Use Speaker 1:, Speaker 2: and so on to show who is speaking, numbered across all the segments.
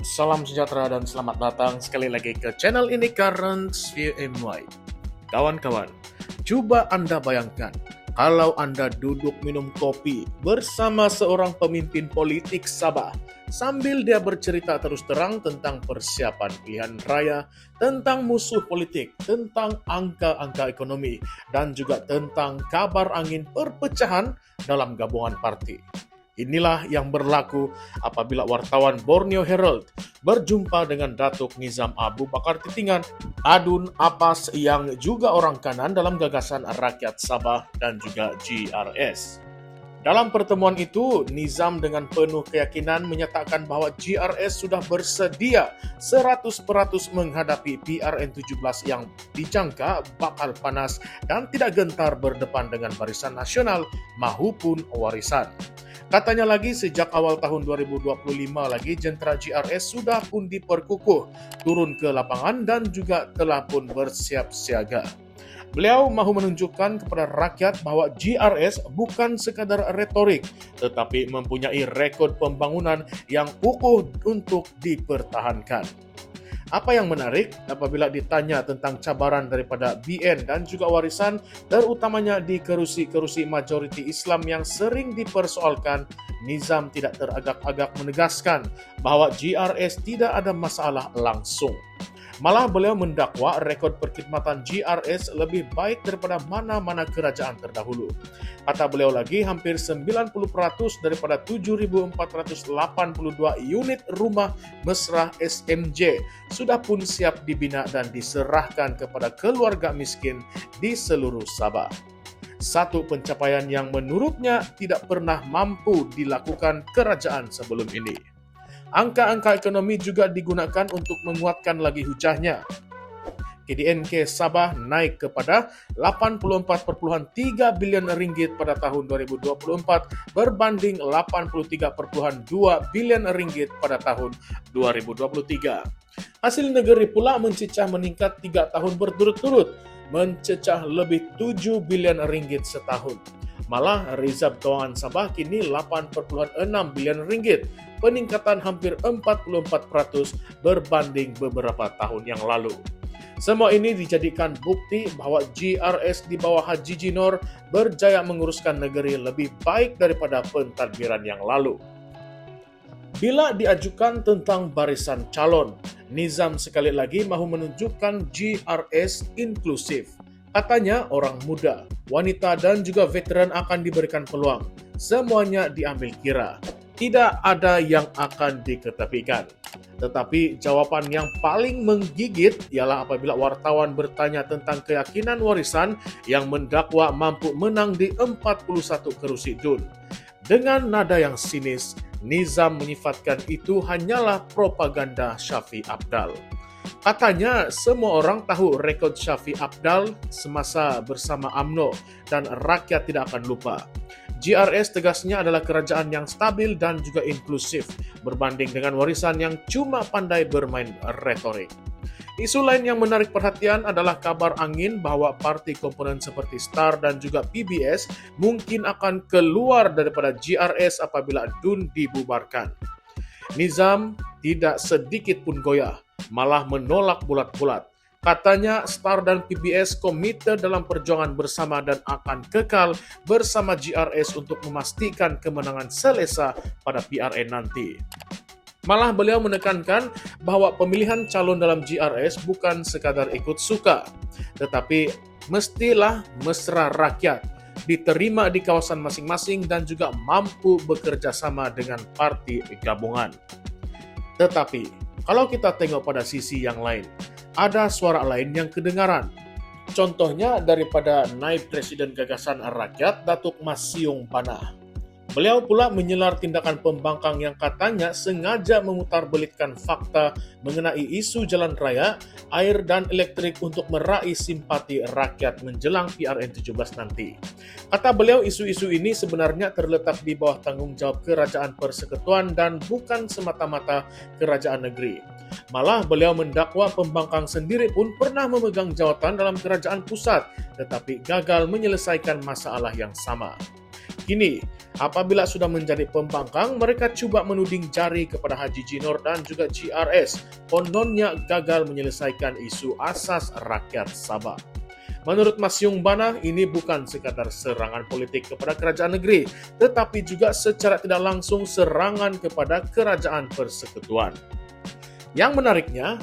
Speaker 1: Salam sejahtera dan selamat datang sekali lagi ke channel ini Current View MY. Kawan-kawan, coba Anda bayangkan kalau Anda duduk minum kopi bersama seorang pemimpin politik Sabah sambil dia bercerita terus terang tentang persiapan pilihan raya, tentang musuh politik, tentang angka-angka ekonomi, dan juga tentang kabar angin perpecahan dalam gabungan parti. Inilah yang berlaku apabila wartawan Borneo Herald berjumpa dengan Datuk Nizam Abu Bakar Titingan Adun Abbas yang juga orang kanan dalam gagasan Rakyat Sabah dan juga GRS. Dalam pertemuan itu, Nizam dengan penuh keyakinan menyatakan bahwa GRS sudah bersedia 100% menghadapi PRN17 yang dijangka bakal panas dan tidak gentar berdepan dengan Barisan Nasional maupun Warisan. Katanya lagi sejak awal tahun 2025 lagi jentera GRS sudah pun diperkukuh, turun ke lapangan dan juga telah pun bersiap siaga. Beliau mahu menunjukkan kepada rakyat bahwa GRS bukan sekadar retorik, tetapi mempunyai rekod pembangunan yang kukuh untuk dipertahankan. Apa yang menarik apabila ditanya tentang cabaran daripada BN dan juga Warisan, terutamanya di kerusi-kerusi majoriti Islam yang sering dipersoalkan, Nizam tidak teragak-agak menegaskan bahwa GRS tidak ada masalah langsung. Malah beliau mendakwa rekod perkhidmatan GRS lebih baik daripada mana-mana kerajaan terdahulu. Kata beliau lagi, hampir 90% daripada 7.482 unit rumah mesra SMJ sudah pun siap dibina dan diserahkan kepada keluarga miskin di seluruh Sabah. Satu pencapaian yang menurutnya tidak pernah mampu dilakukan kerajaan sebelum ini. Angka-angka ekonomi juga digunakan untuk menguatkan lagi hujahnya. KDNK Sabah naik kepada 84,3 bilion ringgit pada tahun 2024 berbanding 83,2 bilion ringgit pada tahun 2023. Hasil negeri pula mencecah meningkat 3 tahun berturut-turut, mencecah lebih 7 bilion ringgit setahun. Malah reserve kewangan Sabah kini 8,6 bilion ringgit, peningkatan hampir 44% berbanding beberapa tahun yang lalu. Semua ini dijadikan bukti bahwa GRS di bawah Haji Jinor berjaya menguruskan negeri lebih baik daripada pentadbiran yang lalu. Bila diajukan tentang barisan calon, Nizam sekali lagi mahu menunjukkan GRS inklusif. Katanya orang muda, wanita dan juga veteran akan diberikan peluang. Semuanya diambil kira. Tidak ada yang akan diketepikan. Tetapi jawaban yang paling menggigit ialah apabila wartawan bertanya tentang keyakinan Warisan yang mendakwa mampu menang di 41 kerusi DUN. Dengan nada yang sinis, Nizam menyifatkan itu hanyalah propaganda Syafiq Apdal. Katanya semua orang tahu rekod Syafiq Apdal semasa bersama UMNO dan rakyat tidak akan lupa. GRS tegasnya adalah kerajaan yang stabil dan juga inklusif berbanding dengan Warisan yang cuma pandai bermain retorik. Isu lain yang menarik perhatian adalah kabar angin bahwa parti komponen seperti STAR dan juga PBS mungkin akan keluar daripada GRS apabila DUN dibubarkan. Nizam tidak sedikit pun goyah, malah menolak bulat-bulat. Katanya STAR dan PBS komite dalam perjuangan bersama dan akan kekal bersama GRS untuk memastikan kemenangan selesa pada PRN nanti. Malah beliau menekankan bahwa pemilihan calon dalam GRS bukan sekadar ikut suka, tetapi mestilah mesra rakyat, diterima di kawasan masing-masing dan juga mampu bekerja sama dengan parti gabungan. Tetapi, kalau kita tengok pada sisi yang lain, ada suara lain yang kedengaran. Contohnya daripada Naib Presiden Gagasan Rakyat, Datuk Mas Siung Panah. Beliau pula menyelar tindakan pembangkang yang katanya sengaja memutarbelitkan fakta mengenai isu jalan raya, air dan elektrik untuk meraih simpati rakyat menjelang PRN17 nanti. Kata beliau, isu-isu ini sebenarnya terletak di bawah tanggung jawab Kerajaan Persekutuan dan bukan semata-mata kerajaan negeri. Malah beliau mendakwa pembangkang sendiri pun pernah memegang jawatan dalam kerajaan pusat, tetapi gagal menyelesaikan masalah yang sama. Kini, apabila sudah menjadi pembangkang, mereka coba menuding jari kepada Haji Jinor dan juga GRS, kononnya gagal menyelesaikan isu asas rakyat Sabah. Menurut Mas Yung Bana, ini bukan sekadar serangan politik kepada kerajaan negeri, tetapi juga secara tidak langsung serangan kepada kerajaan persekutuan. Yang menariknya,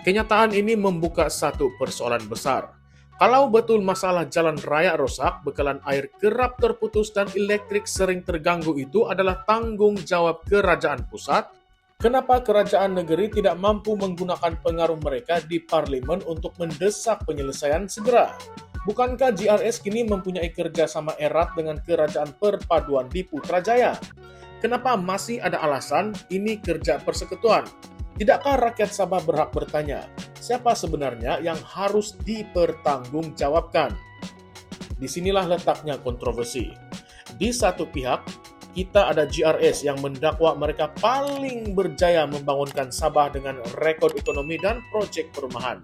Speaker 1: kenyataan ini membuka satu persoalan besar. Kalau betul masalah jalan raya rosak, bekalan air kerap terputus dan elektrik sering terganggu itu adalah tanggung jawab kerajaan pusat, kenapa kerajaan negeri tidak mampu menggunakan pengaruh mereka di parlimen untuk mendesak penyelesaian segera? Bukankah GRS kini mempunyai kerjasama erat dengan kerajaan perpaduan di Putrajaya? Kenapa masih ada alasan ini kerja persekutuan? Tidakkah rakyat Sabah berhak bertanya, siapa sebenarnya yang harus dipertanggungjawabkan? Disinilah letaknya kontroversi. Di satu pihak, kita ada GRS yang mendakwa mereka paling berjaya membangunkan Sabah dengan rekod ekonomi dan proyek perumahan.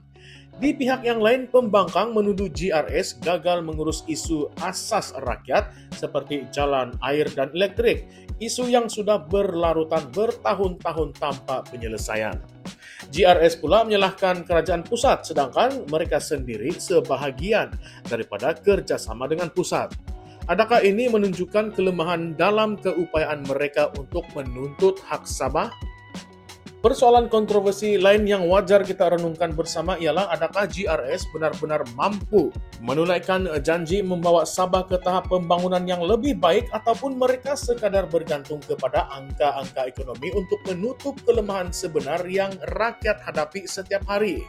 Speaker 1: Di pihak yang lain, pembangkang menuduh GRS gagal mengurus isu asas rakyat seperti jalan, air, dan elektrik, isu yang sudah berlarutan bertahun-tahun tanpa penyelesaian. GRS pula menyalahkan kerajaan pusat, sedangkan mereka sendiri sebahagian daripada kerjasama dengan pusat. Adakah ini menunjukkan kelemahan dalam keupayaan mereka untuk menuntut hak Sabah? Persoalan kontroversi lain yang wajar kita renungkan bersama ialah adakah GRS benar-benar mampu menunaikan janji membawa Sabah ke tahap pembangunan yang lebih baik ataupun mereka sekadar bergantung kepada angka-angka ekonomi untuk menutup kelemahan sebenar yang rakyat hadapi setiap hari.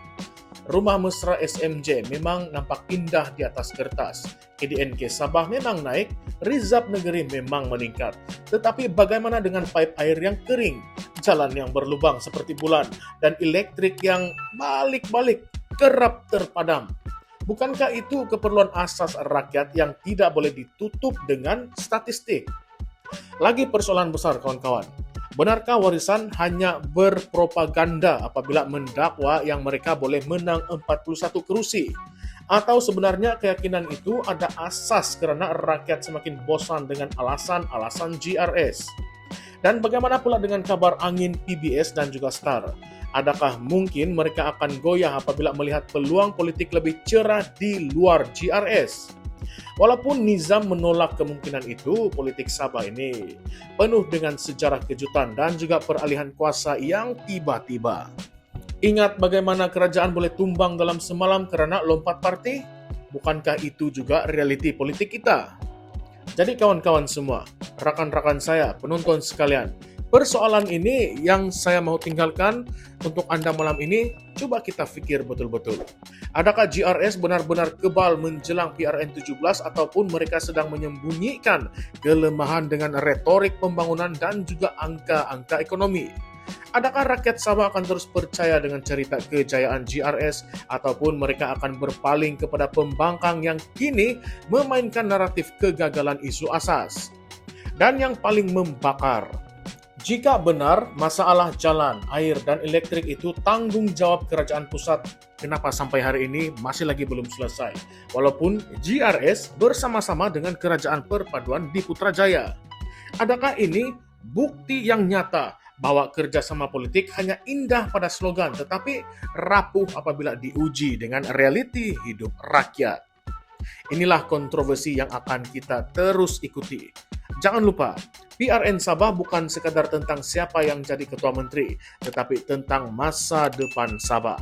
Speaker 1: Rumah mesra SMJ memang nampak indah di atas kertas. KDNK Sabah memang naik, Rizab Negeri memang meningkat. Tetapi bagaimana dengan pipe air yang kering, jalan yang berlubang seperti bulan, dan elektrik yang balik-balik kerap terpadam? Bukankah itu keperluan asas rakyat yang tidak boleh ditutup dengan statistik? Lagi persoalan besar, kawan-kawan. Benarkah warisan hanya berpropaganda apabila mendakwa yang mereka boleh menang 41 kursi? Atau sebenarnya keyakinan itu ada asas karena rakyat semakin bosan dengan alasan-alasan GRS? Dan bagaimana pula dengan kabar angin PBS dan juga STAR? Adakah mungkin mereka akan goyah apabila melihat peluang politik lebih cerah di luar GRS? Walaupun Nizam menolak kemungkinan itu, politik Sabah ini penuh dengan sejarah kejutan dan juga peralihan kuasa yang tiba-tiba. Ingat bagaimana kerajaan boleh tumbang dalam semalam karena lompat parti? Bukankah itu juga realiti politik kita? Jadi kawan-kawan semua, rakan-rakan saya, penonton sekalian, persoalan ini yang saya mau tinggalkan untuk Anda malam ini, coba kita pikir betul-betul. Adakah GRS benar-benar kebal menjelang PRN 17 ataupun mereka sedang menyembunyikan kelemahan dengan retorik pembangunan dan juga angka-angka ekonomi? Adakah rakyat Sabah akan terus percaya dengan cerita kejayaan GRS ataupun mereka akan berpaling kepada pembangkang yang kini memainkan naratif kegagalan isu asas? Dan yang paling membakar, jika benar masalah jalan, air, dan elektrik itu tanggung jawab kerajaan pusat, kenapa sampai hari ini masih lagi belum selesai? Walaupun GRS bersama-sama dengan kerajaan perpaduan di Putrajaya. Adakah ini bukti yang nyata bahwa kerjasama politik hanya indah pada slogan, tetapi rapuh apabila diuji dengan realiti hidup rakyat? Inilah kontroversi yang akan kita terus ikuti. Jangan lupa, PRN Sabah bukan sekadar tentang siapa yang jadi ketua menteri, tetapi tentang masa depan Sabah.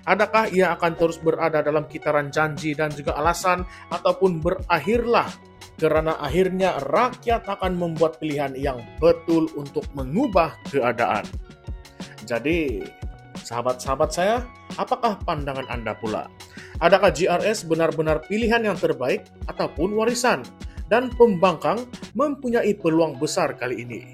Speaker 1: Adakah ia akan terus berada dalam kitaran janji dan juga alasan, ataupun berakhirlah karena akhirnya rakyat akan membuat pilihan yang betul untuk mengubah keadaan? Jadi, sahabat-sahabat saya, apakah pandangan Anda pula? Adakah GRS benar-benar pilihan yang terbaik ataupun warisan? Dan pembangkang mempunyai peluang besar kali ini.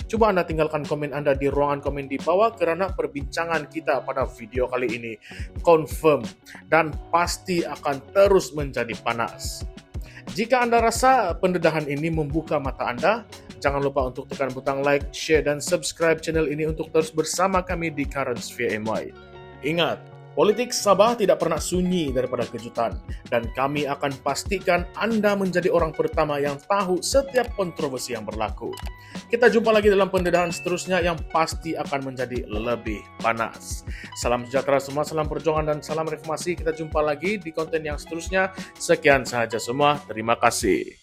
Speaker 1: Coba Anda tinggalkan komen Anda di ruangan komen di bawah karena perbincangan kita pada video kali ini confirm dan pasti akan terus menjadi panas. Jika Anda rasa pendedahan ini membuka mata Anda, jangan lupa untuk tekan butang like, share, dan subscribe channel ini untuk terus bersama kami di Current Sphere MY. Ingat, Politik Sabah tidak pernah sunyi daripada kejutan, dan kami akan pastikan Anda menjadi orang pertama yang tahu setiap kontroversi yang berlaku. Kita jumpa lagi dalam pendedahan seterusnya yang pasti akan menjadi lebih panas. Salam sejahtera semua, salam perjuangan dan salam reformasi. Kita jumpa lagi di konten yang seterusnya. Sekian sahaja semua, terima kasih.